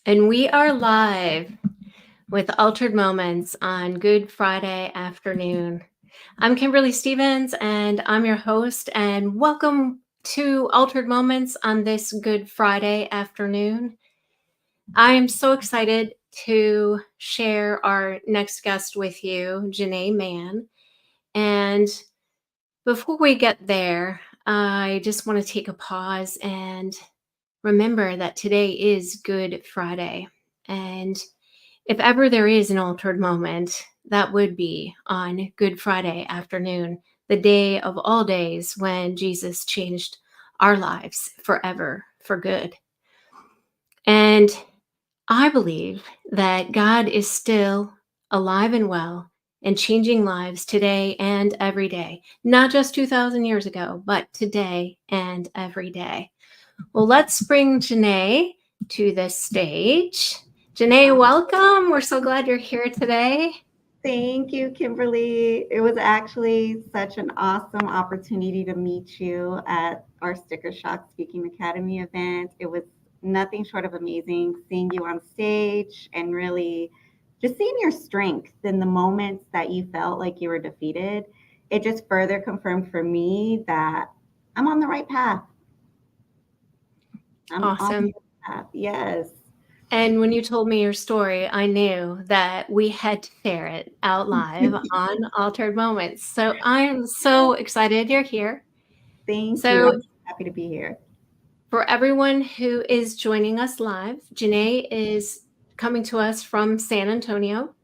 And we are live with Altered Moments on Good Friday afternoon. I'm Kimberly Stevens, and I'm your host. And welcome to Altered Moments on this Good Friday afternoon. I am so excited to share our next guest with you, Jeanne Mann. And before we get there, I just want to take a pause and remember that today is Good Friday. And if ever there is an altered moment, that would be on Good Friday afternoon, the day of all days when Jesus changed our lives forever for good. And I believe that God is still alive and well and changing lives today and every day, not just 2,000 years ago, but today and every day. Well, let's bring Jeanne to the stage. Jeanne, welcome. We're so glad you're here today. Thank you, Kimberly. It was actually such an awesome opportunity to meet you at our Sticker Shock Speaking Academy event. It was nothing short of amazing seeing you on stage and really just seeing your strength in the moments that you felt like you were defeated. It just further confirmed for me that I'm on the right path. I'm on the Awesome. right path. Yes. And when you told me your story, I knew that we had to share it out live on Altered Moments. So I am so excited you're here. Thank you. So, I'm happy to be here. for everyone who is joining us live, Jeanne is coming to us from San Antonio.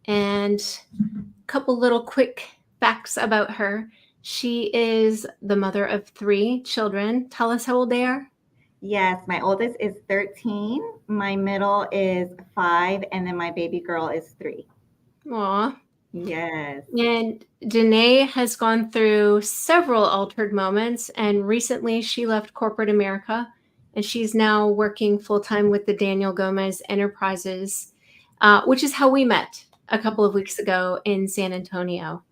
And a couple little quick facts about her. She is the mother of three children. Tell us how old they are. Yes, my oldest is 13, my middle is 5, and then my baby girl is 3. Aw. Yes. And Danae has gone through several altered moments, and recently she left corporate America, and she's now working full time with the Daniel Gomez Enterprises, which is how we met a couple of weeks ago in San Antonio.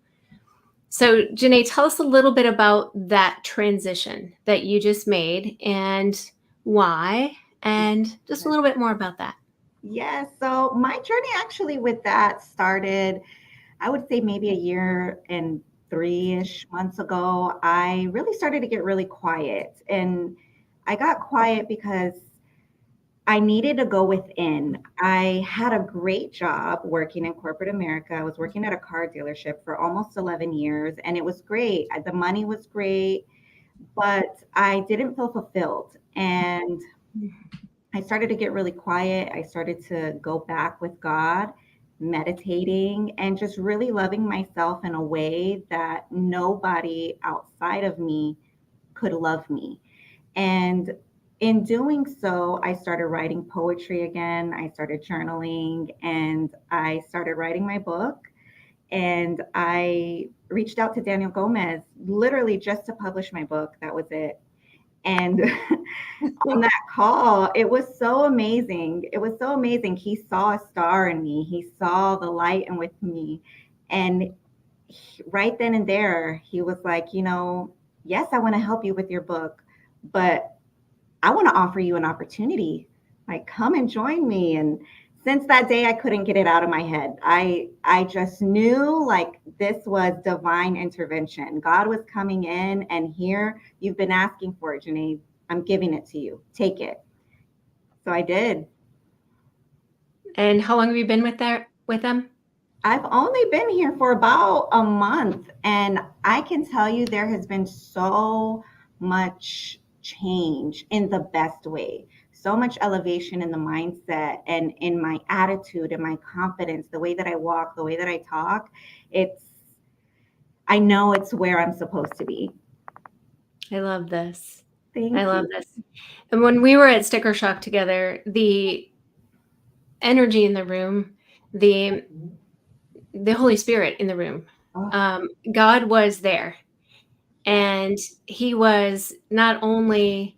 So, Janae, tell us a little bit about that transition that you just made and why, and just a little bit more about that. Yes. So my journey actually with that started, I would say maybe a year and 3-ish months ago. I really started to get really quiet. And I got quiet because I needed to go within. I had a great job working in corporate America. I was working at a car dealership for almost 11 years, and it was great. The money was great, but I didn't feel fulfilled. And I started to get really quiet. I started to go back with God, meditating, and just really loving myself in a way that nobody outside of me could love me. And in doing so, I started writing poetry again. I started journaling and I started writing my book. And I reached out to Daniel Gomez literally just to publish my book. That was it. And on that call, it was so amazing. It was so amazing. He saw a star in me, he saw the light and with me. And right then and there, he was like, yes, I want to help you with your book, but I want to offer you an opportunity. Like, come and join me. And since that day, I couldn't get it out of my head. I just knew like this was divine intervention. God was coming in, and here you've been asking for it, Jeanne. I'm giving it to you. Take it. So I did. And how long have you been with them? I've only been here for about a month, and I can tell you there has been so much change in the best way. So much elevation in the mindset and in my attitude and my confidence, the way that I walk, the way that I talk. It's, I know it's where I'm supposed to be. I love this. I Thank love you. this. And when we were at Sticker Shock together, the energy in the room, the the Holy Spirit in the room, Oh, God was there, yes. and He was not only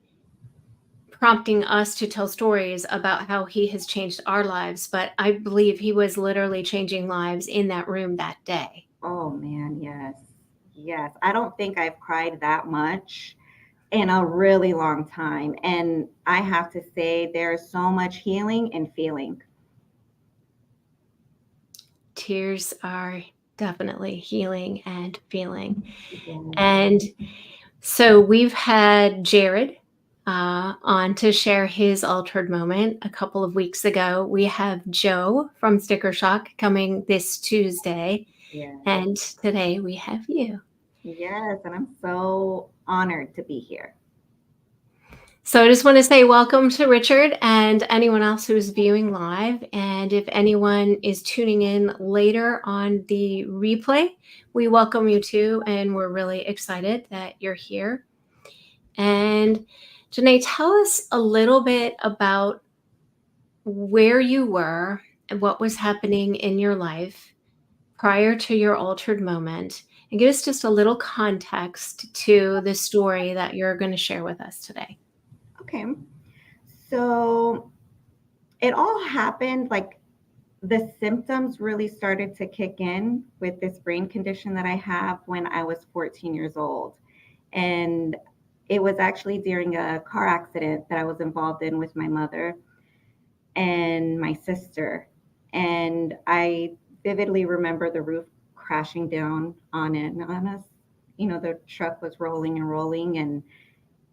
prompting us to tell stories about how He has changed our lives, but I believe He was literally changing lives in that room that day. Oh man, yes. Yes. I don't think I've cried that much in a really long time. And I have to say, there's so much healing and feeling. Tears are definitely healing and feeling. Yes. And so we've had Jared on to share his altered moment a couple of weeks ago. We have Joe from Sticker Shock coming this Tuesday. Yes. And today we have you. Yes. And I'm so honored to be here. So I just want to say welcome to Richard and anyone else who's viewing live. And if anyone is tuning in later on the replay, we welcome you too. And we're really excited that you're here. And Janae, tell us a little bit about where you were and what was happening in your life prior to your altered moment. And give us just a little context to the story that you're going to share with us today. Okay. So it all happened like the symptoms really started to kick in with this brain condition that I have when I was 14 years old. And it was actually during a car accident that I was involved in with my mother and my sister. And I vividly remember the roof crashing down on us. You know, the truck was rolling and rolling, and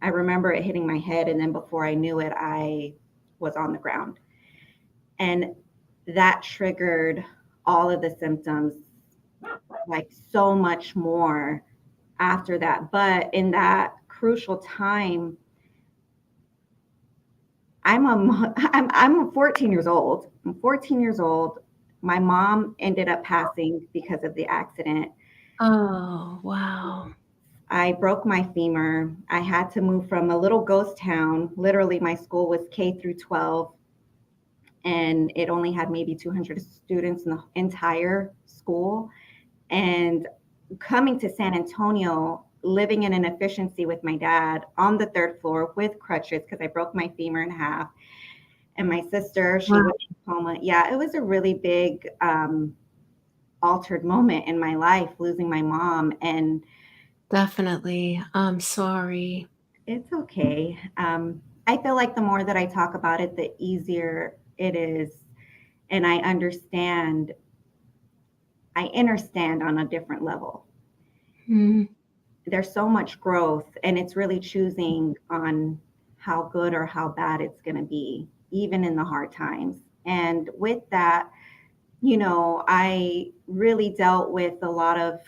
I remember it hitting my head. And then before I knew it, I was on the ground. And that triggered all of the symptoms, like so much more after that. But in that crucial time, I'm 14 years old. I'm 14 years old. My mom ended up passing because of the accident. Oh, wow. I broke my femur. I had to move from a little ghost town. Literally, my school was K through 12, and it only had maybe 200 students in the entire school. And coming to San Antonio, living in an efficiency with my dad on the third floor with crutches because I broke my femur in half. And my sister, she Wow. was in coma. Yeah, it was a really big altered moment in my life, losing my mom. And Definitely. I'm sorry. it's okay. I feel like the more that I talk about it, the easier it is. And I understand on a different level. Mm, There's so much growth, and it's really choosing on how good or how bad it's going to be, even in the hard times. And with that, I really dealt with a lot of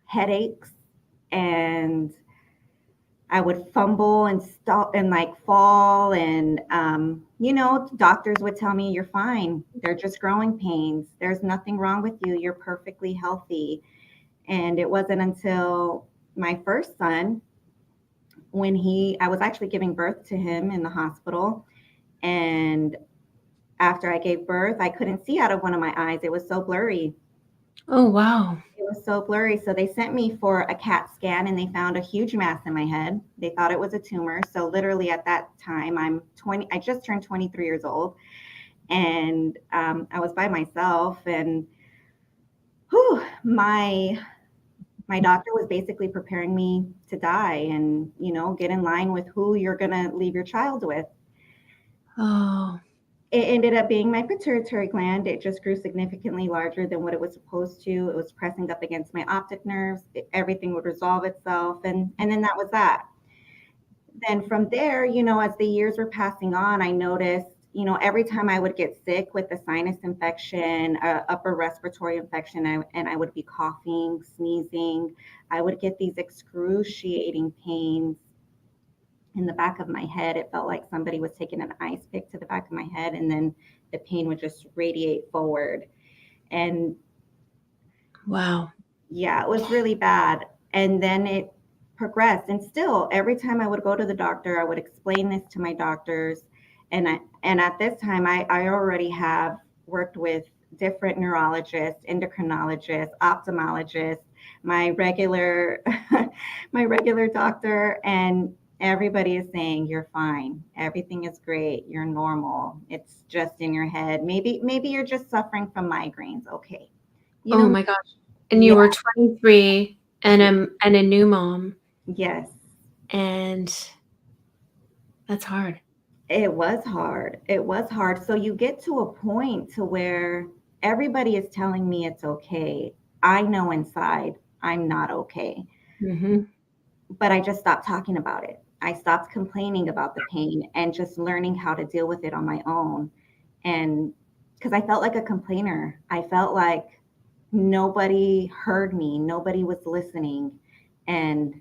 headaches, and I would fumble and stop and like fall. And, doctors would tell me, you're fine. They're just growing pains. There's nothing wrong with you. You're perfectly healthy. And it wasn't until my first son, I was actually giving birth to him in the hospital. And after I gave birth, I couldn't see out of one of my eyes. It was so blurry. oh, wow. It was so blurry. So they sent me for a CAT scan, and they found a huge mass in my head. They thought it was a tumor. So literally at that time, I just turned 23 years old, and I was by myself. And whew, my doctor was basically preparing me to die, and get in line with who you're going to leave your child with. Oh, It ended up being my pituitary gland. It just grew significantly larger than what it was supposed to. It was pressing up against my optic nerves. Everything would resolve itself, and then that was that. Then from there, as the years were passing on, I noticed, every time I would get sick with a sinus infection, upper respiratory infection, and I would be coughing, sneezing, I would get these excruciating pains in the back of my head. It felt like somebody was taking an ice pick to the back of my head, and then the pain would just radiate forward. And wow. yeah, it was really bad. And then it progressed. And still, every time I would go to the doctor, I would explain this to my doctors. And at this time, I already have worked with different neurologists, endocrinologists, ophthalmologists, my regular my regular doctor, and everybody is saying you're fine. Everything is great. You're normal. It's just in your head. Maybe you're just suffering from migraines. Okay. You Oh know, my gosh. And you yeah, were 23 and a new mom. yes. And that's hard. It was hard. It was hard. So you get to a point to where everybody is telling me it's okay. I know inside I'm not okay, Hmm. but I just stopped talking about it. I stopped complaining about the pain and just learning how to deal with it on my own. And because I felt like a complainer, I felt like nobody heard me, nobody was listening. And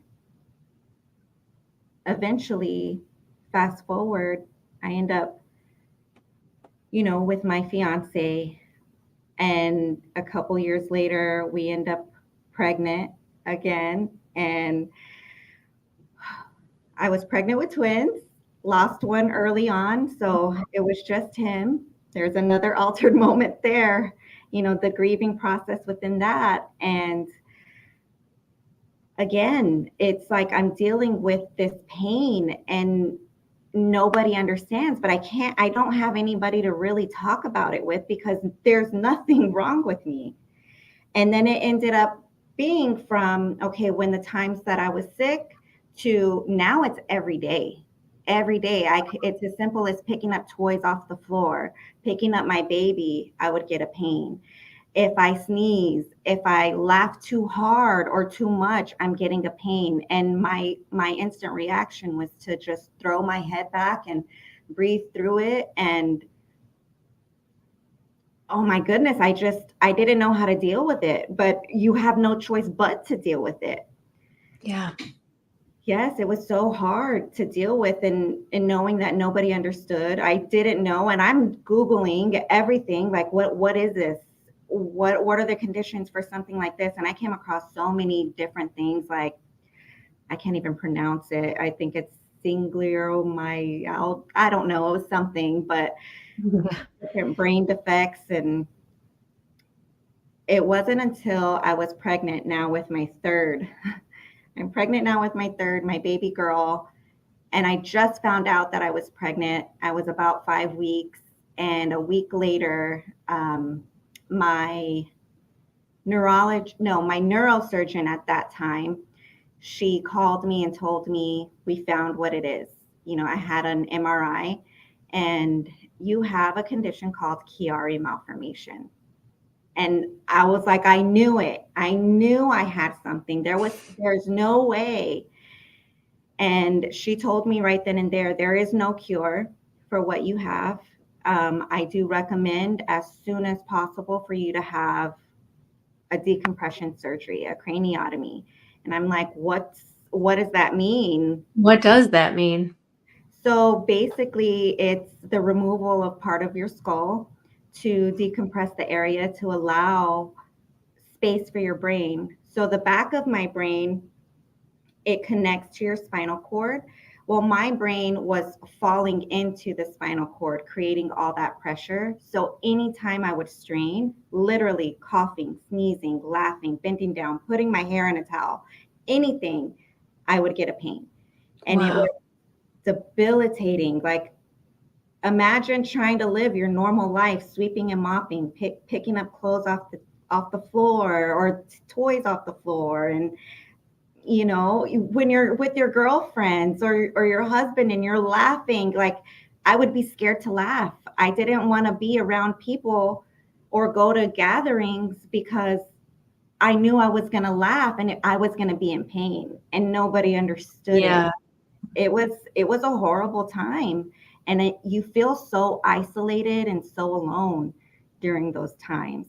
eventually, fast forward, I end up, with my fiance. And a couple years later, we end up pregnant again. And I was pregnant with twins, lost one early on. So it was just him. There's another altered moment there, the grieving process within that. And again, it's like I'm dealing with this pain and nobody understands, but I don't have anybody to really talk about it with because there's nothing wrong with me. And then it ended up being from, okay, when the times that I was sick to now it's every day. Every day, it's as simple as picking up toys off the floor, picking up my baby, I would get a pain. If I sneeze, if I laugh too hard or too much, I'm getting a pain. And my instant reaction was to just throw my head back and breathe through it. And oh my goodness, I didn't know how to deal with it, but you have no choice but to deal with it. Yeah. Yes, it was so hard to deal with and knowing that nobody understood. I didn't know and I'm googling everything like what is this? What are the conditions for something like this? And I came across so many different things like I can't even pronounce it. I think it's singular I don't know, it was something, but different brain defects. And it wasn't until I was pregnant now with my third. I'm pregnant now with my third, my baby girl. And I just found out that I was pregnant. I was about 5 weeks. And a week later, my my neurosurgeon at that time, she called me and told me, we found what it is. I had an MRI and you have a condition called Chiari malformation. And I was like, I knew it. I knew I had something. There's no way. And she told me right then and there is no cure for what you have. I do recommend as soon as possible for you to have a decompression surgery, a craniotomy. And I'm like, what does that mean? What does that mean? So basically, it's the removal of part of your skull to decompress the area to allow space for your brain. So the back of my brain, it connects to your spinal cord. Well, my brain was falling into the spinal cord, creating all that pressure. So anytime I would strain, literally coughing, sneezing, laughing, bending down, putting my hair in a towel, anything, I would get a pain. And it Wow. was debilitating. Like imagine trying to live your normal life, sweeping and mopping, picking up clothes off the floor or toys off the floor. And when you're with your girlfriends or your husband and you're laughing, like I would be scared to laugh. I didn't want to be around people or go to gatherings because I knew I was going to laugh and I was going to be in pain and nobody understood it. Yeah. It was a horrible time, and you feel so isolated and so alone during those times.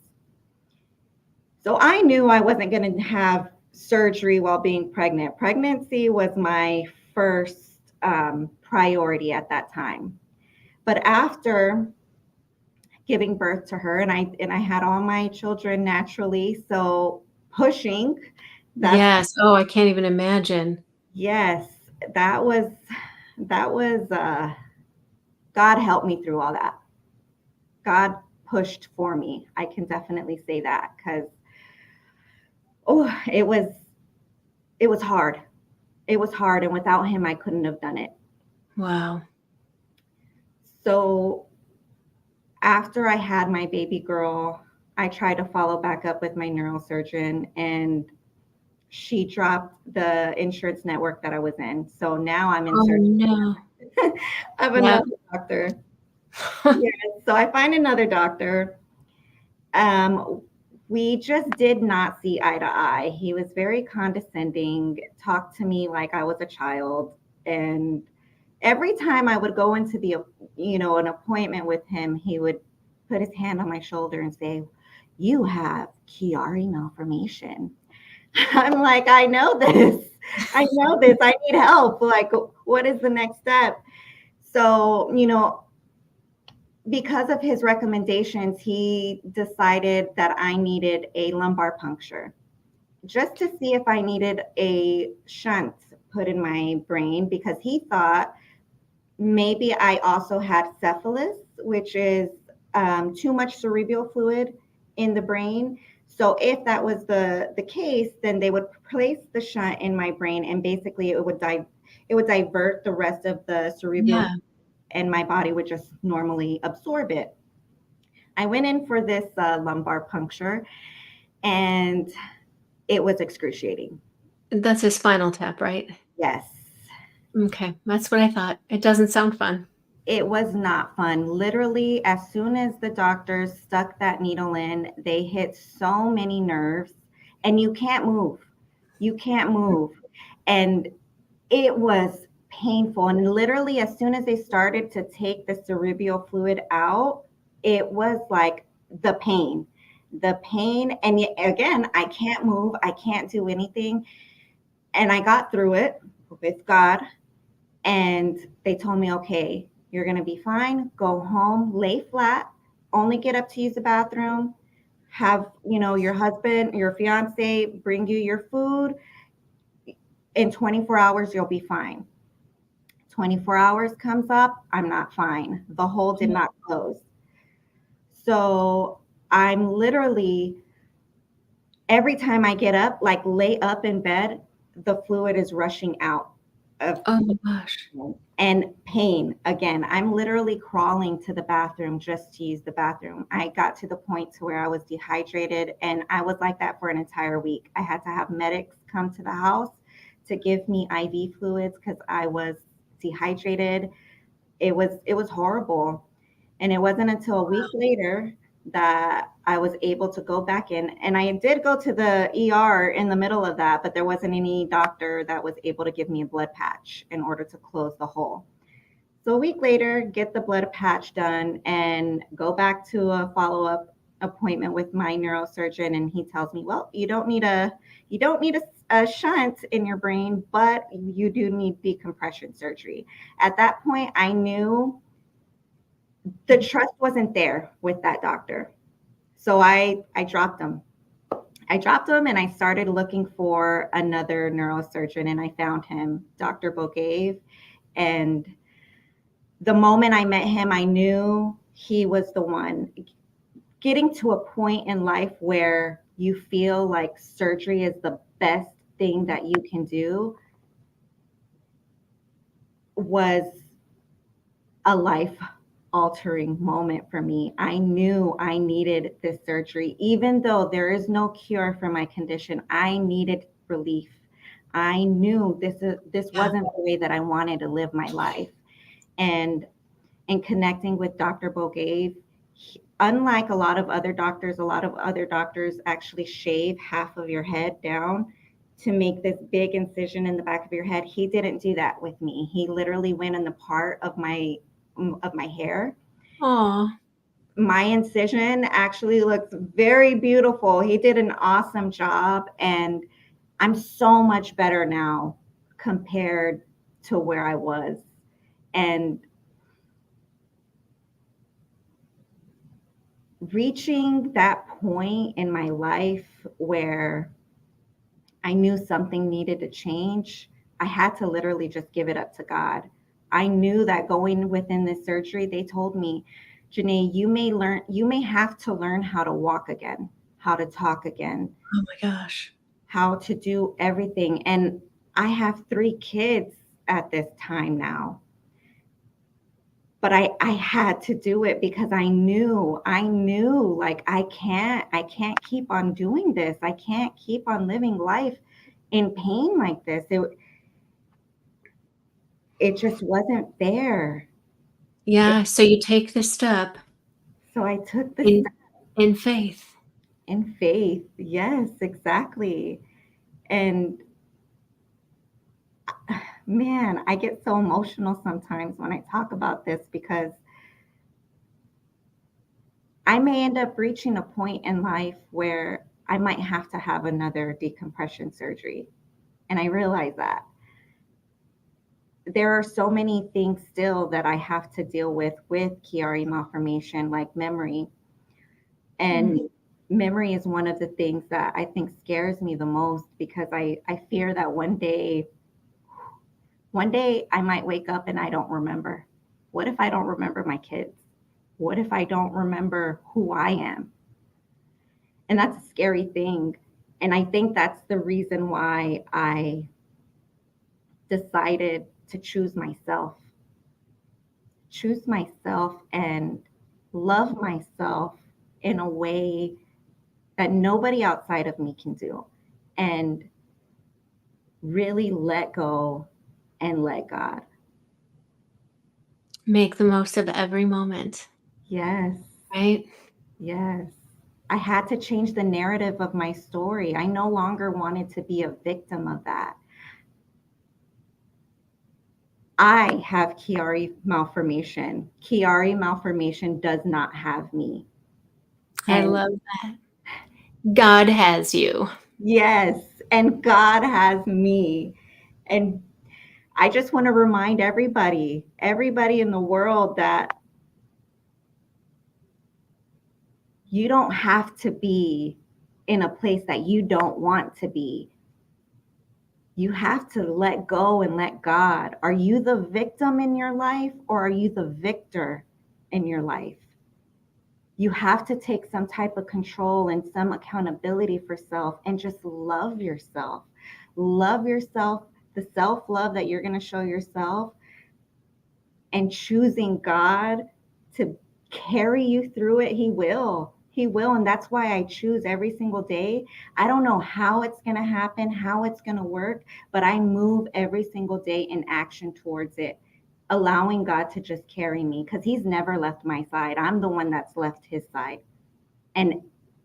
So I knew I wasn't going to have surgery while being pregnant. Pregnancy was my first priority at that time. But after giving birth to her, and I had all my children naturally, so pushing, that's Yes. Oh, I can't even imagine. yes, that was God helped me through all that. God pushed for me. I can definitely say that because oh, it was hard. It was hard, and without him, I couldn't have done it. Wow. So after I had my baby girl, I tried to follow back up with my neurosurgeon, and she dropped the insurance network that I was in. So now I'm in Oh search no. of Yeah. another doctor. Yeah, so I find another doctor. Um, we just did not see eye to eye. He was very condescending, talked to me like I was a child, and every time I would go into an appointment with him, he would put his hand on my shoulder and say, "You have Chiari malformation." I'm like, I know this. I know this. I need help. Like, what is the next step? So, because of his recommendations, he decided that I needed a lumbar puncture just to see if I needed a shunt put in my brain because he thought maybe I also had cephalus, which is too much cerebral fluid in the brain. So if that was the case, then they would place the shunt in my brain, and basically it would divert the rest of the cerebral, Yeah. and my body would just normally absorb it. I went in for this lumbar puncture, and it was excruciating. That's his Spinal Tap, right? Yes. Okay, that's what I thought. It doesn't sound fun. It was not fun. Literally, as soon as the doctors stuck that needle in, they hit so many nerves, and you can't move. You can't move. And it was painful. And literally, as soon as they started to take the cerebral fluid out, it was like the pain. The pain. And yet, again, I can't move. I can't do anything. And I got through it with God, and they told me, okay, you're going to be fine. Go home, lay flat, only get up to use the bathroom, have, your husband, your fiance bring you your food. In 24 hours, you'll be fine. 24 hours comes up, I'm not fine. The hole did not close. So I'm literally, every time I get up, like lay up in bed, the fluid is rushing out of Oh my gosh. and pain. Again, I'm literally crawling to the bathroom just to use the bathroom. I got to the point to where I was dehydrated, and I was like that for an entire week. I had to have medics come to the house to give me IV fluids because I was dehydrated. It was horrible. And it wasn't until a week later that I was able to go back in. And I did go to the ER in the middle of that, but there wasn't any doctor that was able to give me a blood patch in order to close the hole. So a week later, get the blood patch done and go back to a follow-up appointment with my neurosurgeon, and he tells me, well, you don't need a shunt in your brain, but you do need decompression surgery. At that point, I knew the trust wasn't there with that doctor. So I dropped him. I dropped him and I started looking for another neurosurgeon, and I found him, Dr. Bogave. And the moment I met him, I knew he was the one. Getting to a point in life where you feel like surgery is the best thing that you can do was a life altering moment for me. I knew I needed this surgery. Even though there is no cure for my condition, I needed relief. I knew this Yeah. wasn't the way that I wanted to live my life. And in connecting with Dr. Bogave, unlike a lot of other doctors actually shave half of your head down to make this big incision in the back of your head. He didn't do that with me. He literally went in the part of my hair. Oh, My incision actually looks very beautiful. He did an awesome job, and I'm so much better now compared to where I was. And reaching that point in my life where I knew something needed to change, I had to literally just give it up to God. I knew that going within this surgery, they told me, Janae, you may have to learn how to walk again, how to talk again, oh my gosh. how to do everything. And I have 3 kids at this time now. But I had to do it because I knew like I can't keep on doing this. I can't keep on living life in pain like this. It just wasn't there. It, Yeah. So you take the step so I took the in step in faith. in faith. Yes, exactly. And man, I get so emotional sometimes when I talk about this because I may end up reaching a point in life where I might have to have another decompression surgery. And I realize that there are so many things still that I have to deal with Chiari malformation, like memory. Mm. And memory is one of the things that I think scares me the most because I fear that one day I might wake up and I don't remember. What if I don't remember my kids? What if I don't remember who I am? And that's a scary thing. And I think that's the reason why I decided to choose myself and love myself in a way that nobody outside of me can do. And really let go and let God. Make the most of every moment, Yes, right? yes. I had to change the narrative of my story. I no longer wanted to be a victim of that. I have Chiari malformation. Chiari malformation does not have me. I And love that. God has you. yes, and God has me. And I just want to remind everybody in the world that you don't have to be in a place that you don't want to be. You have to let go and let God. Are you the victim in your life or are you the victor in your life? You have to take some type of control and some accountability for self and just love yourself. Love yourself, the self love that you're going to show yourself, and choosing God to carry you through it. He will. He will. And that's why I choose every single day. I don't know how it's going to happen, how it's going to work, but I move every single day in action towards it, allowing God to just carry me because He's never left my side. I'm the one that's left His side. And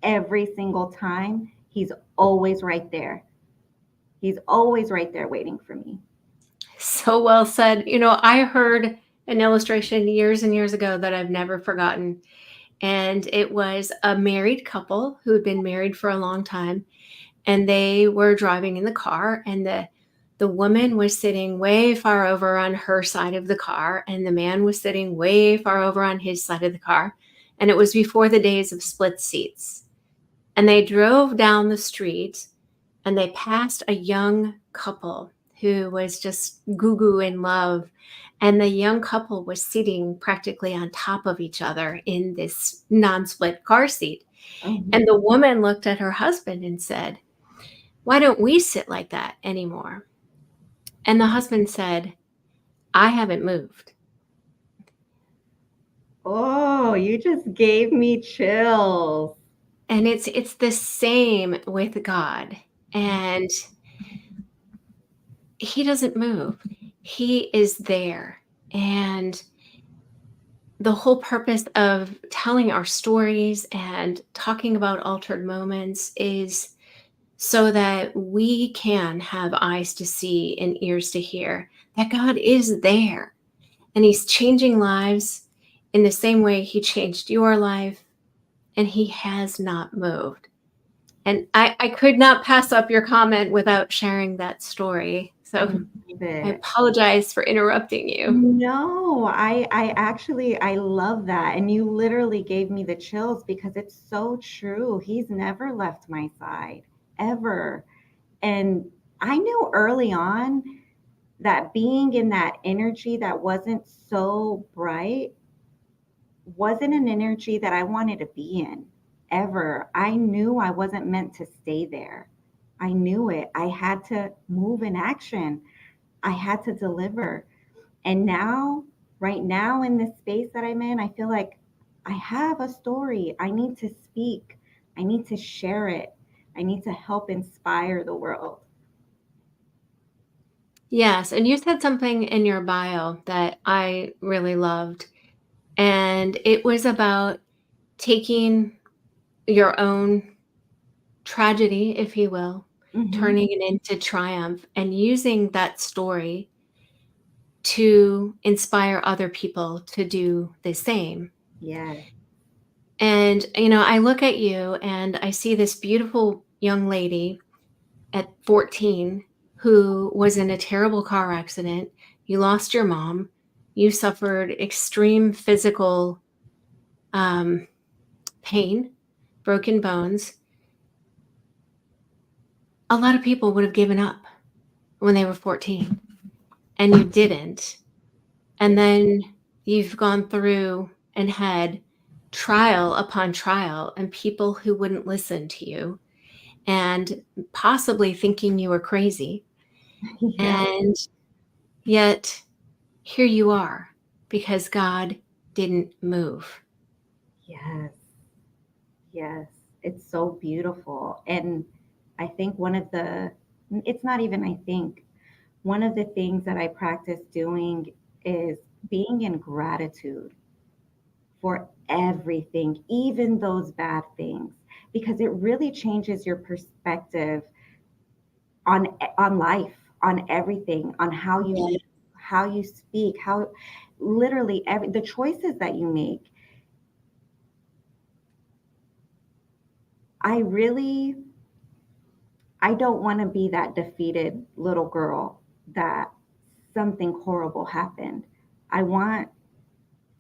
every single time, He's always right there. He's always right there waiting for me. So well said. I heard an illustration years and years ago that I've never forgotten. And it was a married couple who had been married for a long time. And they were driving in the car, and the woman was sitting way far over on her side of the car, and the man was sitting way far over on his side of the car. And it was before the days of split seats. And they drove down the street, and they passed a young couple who was just goo goo in love. And the young couple was sitting practically on top of each other in this non split car seat. Mhm. And the woman looked at her husband and said, "Why don't we sit like that anymore?" And the husband said, "I haven't moved." Oh, you just gave me chills. And it's the same with God. And he doesn't move. He is there. And the whole purpose of telling our stories and talking about altered moments is so that we can have eyes to see and ears to hear that God is there, and He's changing lives in the same way He changed your life, and He has not moved. And I could not pass up your comment without sharing that story. I So love I it. apologize for interrupting you. No, I actually I love that. And you literally gave me the chills because it's so true. He's never left my side, ever. And I knew early on that being in that energy that wasn't so bright wasn't an energy that I wanted to be in ever. I knew I wasn't meant to stay there. I knew it. I had to move in action. I had to deliver. And now, right now in this space that I'm in, I feel like I have a story. I need to speak. I need to share it. I need to help inspire the world. Yes, and you said something in your bio that I really loved, and it was about taking your own tragedy, if you will, Hmm. turning it into triumph and using that story to inspire other people to do the same. Yes. And, I look at you and I see this beautiful young lady at 14 who was in a terrible car accident. You lost your mom. You suffered extreme physical um, pain, broken bones. A lot of people would have given up when they were 14, and you didn't. And Yes. then you've gone through and had trial upon trial and people who wouldn't listen to you and possibly thinking you were crazy. Yeah. And yet here you are because God didn't move. Yes. Yes. It's so beautiful. And I think it's not even I think, one of the things that I practice doing is being in gratitude for everything, even those bad things, because it really changes your perspective on life, on everything, on how you Yeah. live, how you speak, how literally the choices that you make. I really I don't want to be that defeated little girl that something horrible happened. I want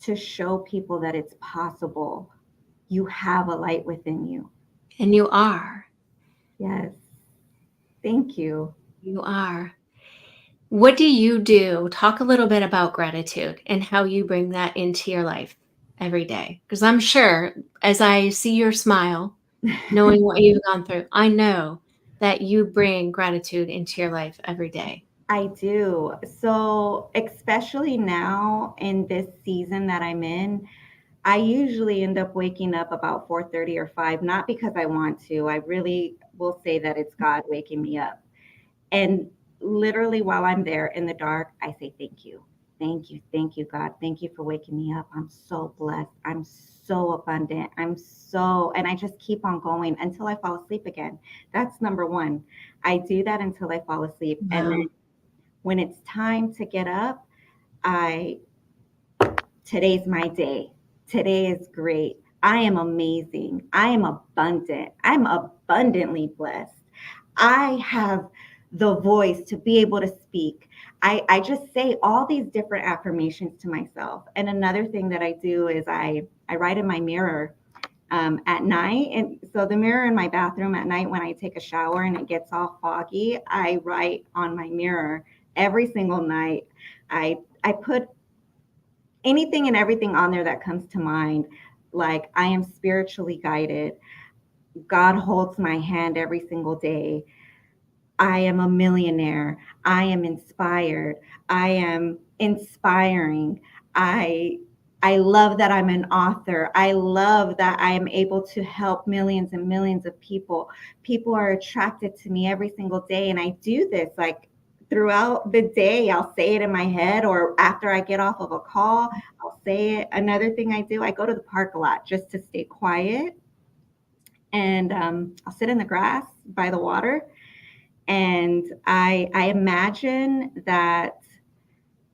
to show people that it's possible. You have a light within you. And you are. Yes. Thank you. You are. What do you do? Talk a little bit about gratitude and how you bring that into your life every day. Because I'm sure as I see your smile, knowing what you've gone through, I know that you bring gratitude into your life every day. I do. So, especially now in this season that I'm in, I usually end up waking up about 4:30 or 5, not because I want to. I really will say that it's God waking me up. And literally, while I'm there in the dark, I say, thank you. Thank you. Thank you, God. Thank you for waking me up. I'm so blessed. I'm so abundant. And I just keep on going until I fall asleep again. That's number one. I do that until I fall asleep. And then Wow. when it's time to get up, I today's my day. Today is great. I am amazing. I am abundant. I'm abundantly blessed. I have the voice to be able to speak. I just say all these different affirmations to myself. And another thing that I do is I write in my mirror at night. And so the mirror in my bathroom at night when I take a shower and it gets all foggy, I write on my mirror every single night. I put anything and everything on there that comes to mind. Like, I am spiritually guided. God holds my hand every single day. I am a millionaire. I am inspired. I am inspiring. I I love that I'm an author. I love that I am able to help millions and millions of people. People are attracted to me every single day, and I do this like throughout the day. I'll say it in my head, or after I get off of a call, I'll say it. Another thing I do, I go to the park a lot just to stay quiet, and I'll sit in the grass by the water, and I imagine that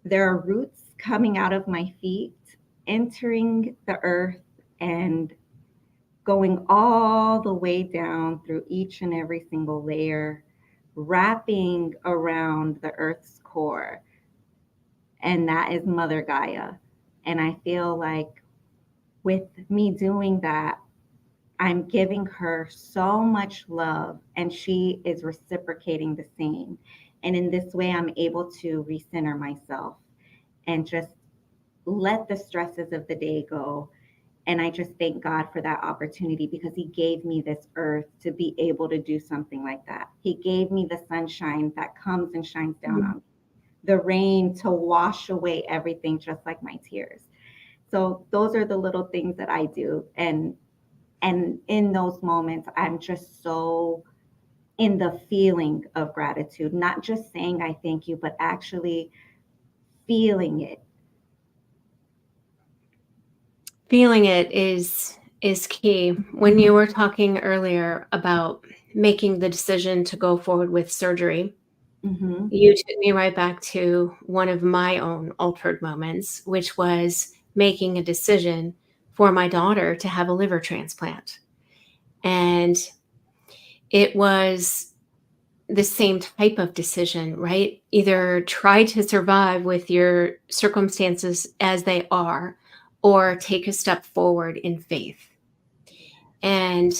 there are roots coming out of my feet, entering the earth and going all the way down through each and every single layer, wrapping around the earth's core. And that is Mother Gaia. And I feel like with me doing that, I'm giving her so much love and she is reciprocating the same. And in this way, I'm able to recenter myself and just let the stresses of the day go. And I just thank God for that opportunity because He gave me this earth to be able to do something like that. He gave me the sunshine that comes and shines down on me, the rain to wash away everything, just like my tears. So those are the little things that I do. And in those moments, I'm just so in the feeling of gratitude, not just saying I thank you, but actually feeling it. Feeling it is key. When you were talking earlier about making the decision to go forward with surgery, Hmm. you took me right back to one of my own altered moments, which was making a decision for my daughter to have a liver transplant. And it was the same type of decision, right? Either try to survive with your circumstances as they are, or take a step forward in faith. And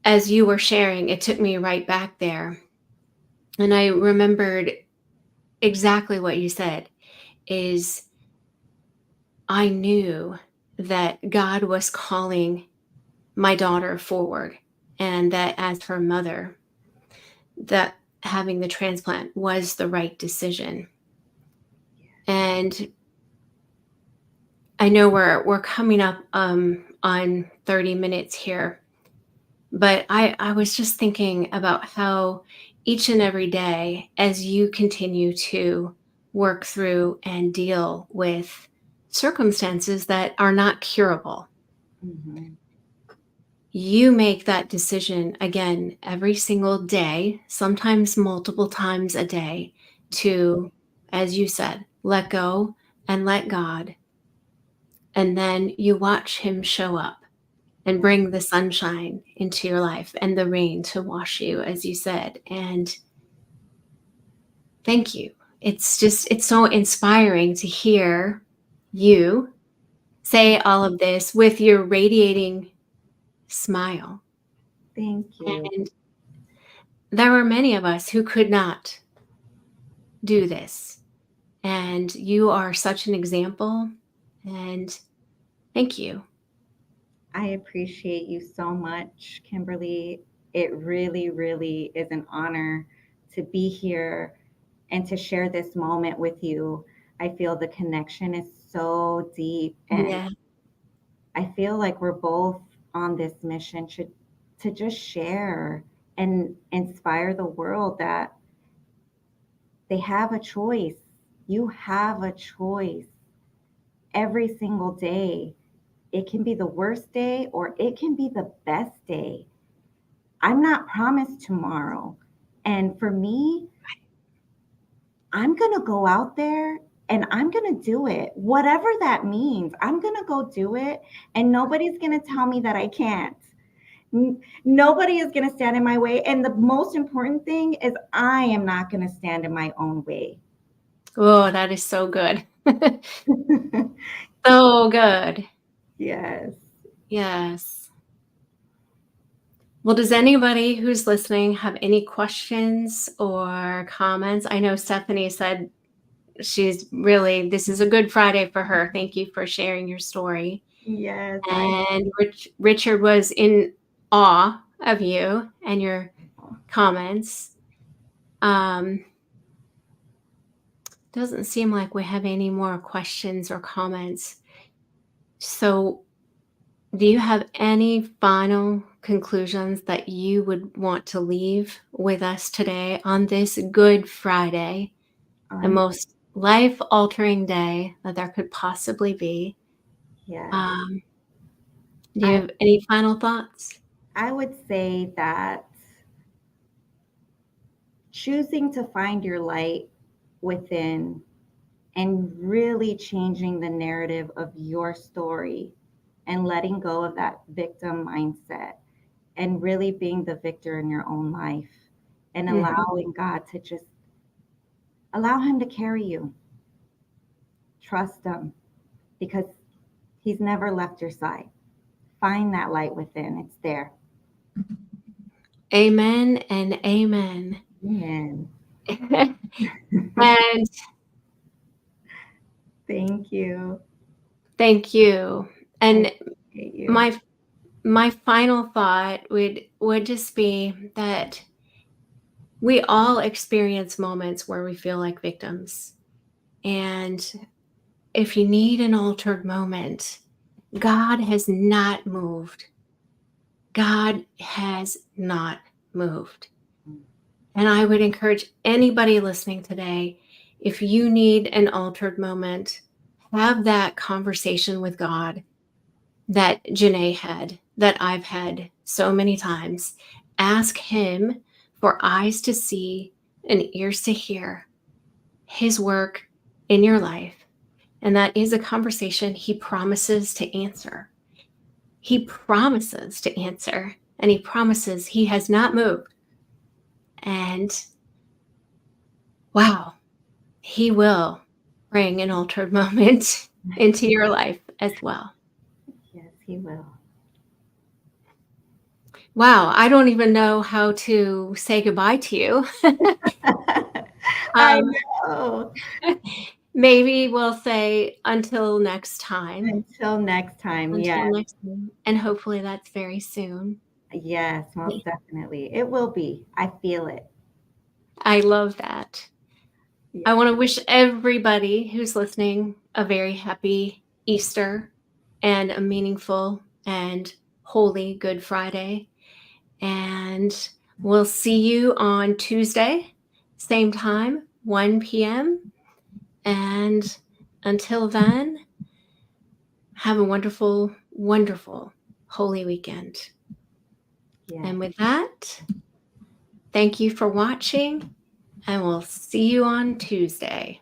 as you were sharing, it took me right back there. And I remembered exactly what you said is I knew that God was calling my daughter forward and that as her mother, that having the transplant was the right decision. And I know we're coming up on 30 minutes here, but I was just thinking about how each and every day, as you continue to work through and deal with circumstances that are not curable, Hmm. you make that decision again every single day, sometimes multiple times a day, to, as you said, let go and let God. And then you watch Him show up and bring the sunshine into your life and the rain to wash you, as you said. And thank you. It's so inspiring to hear you say all of this with your radiating smile. Thank you. And there were many of us who could not do this. And you are such an example. And thank you. I appreciate you so much, Kimberly. It really, really is an honor to be here and to share this moment with you. I feel the connection is so deep, and Yeah. I feel like we're both on this mission to just share and inspire the world that they have a choice. You have a choice every single day. It can be the worst day or it can be the best day. I'm not promised tomorrow. And for me, I'm going to go out there and I'm going to do it. Whatever that means, I'm going to go do it. And nobody's going to tell me that I can't. Nobody is going to stand in my way. And the most important thing is, I am not going to stand in my own way. Oh, that is so good. So good. Yes. Yes. Well, does anybody who's listening have any questions or comments? I know Stephanie said this is a good Friday for her. Thank you for sharing your story. Yes. And Richard was in awe of you and your comments. Um, doesn't seem like we have any more questions or comments. So, do you have any final conclusions that you would want to leave with us today on this Good Friday, the I'm, most life altering day that there could possibly be? yes. Um, do you I, have any final thoughts? I would say that choosing to find your light within and really changing the narrative of your story and letting go of that victim mindset and really being the victor in your own life and Mhm. allowing God to just allow Him to carry you. Trust Him because He's never left your side. Find that light within, it's there. Amen and amen. Amen. And Thank you. thank you. I And appreciate you. my my final thought would just be that we all experience moments where we feel like victims. And if you need an altered moment, God has not moved. God has not moved. And I would encourage anybody listening today, if you need an altered moment, have that conversation with God that Jeanne had, that I've had so many times. Ask Him for eyes to see and ears to hear His work in your life. And that is a conversation He promises to answer. He promises to answer, and He promises He has not moved. And wow, He will bring an altered moment into your life as well. Yes, He will. Wow, I don't even know how to say goodbye to you. I um, know. maybe we'll say until next time. Until next time. Until Yes. next time, and hopefully that's very soon. Yes, most definitely. It will be. I feel it. I love that. I Yes. want to wish everybody who's listening a very happy Easter and a meaningful and holy Good Friday. And we'll see you on Tuesday, same time, 1 p.m. And until then, have a wonderful, wonderful Holy Weekend. Yes. And with that, thank you for watching, and we'll see you on Tuesday.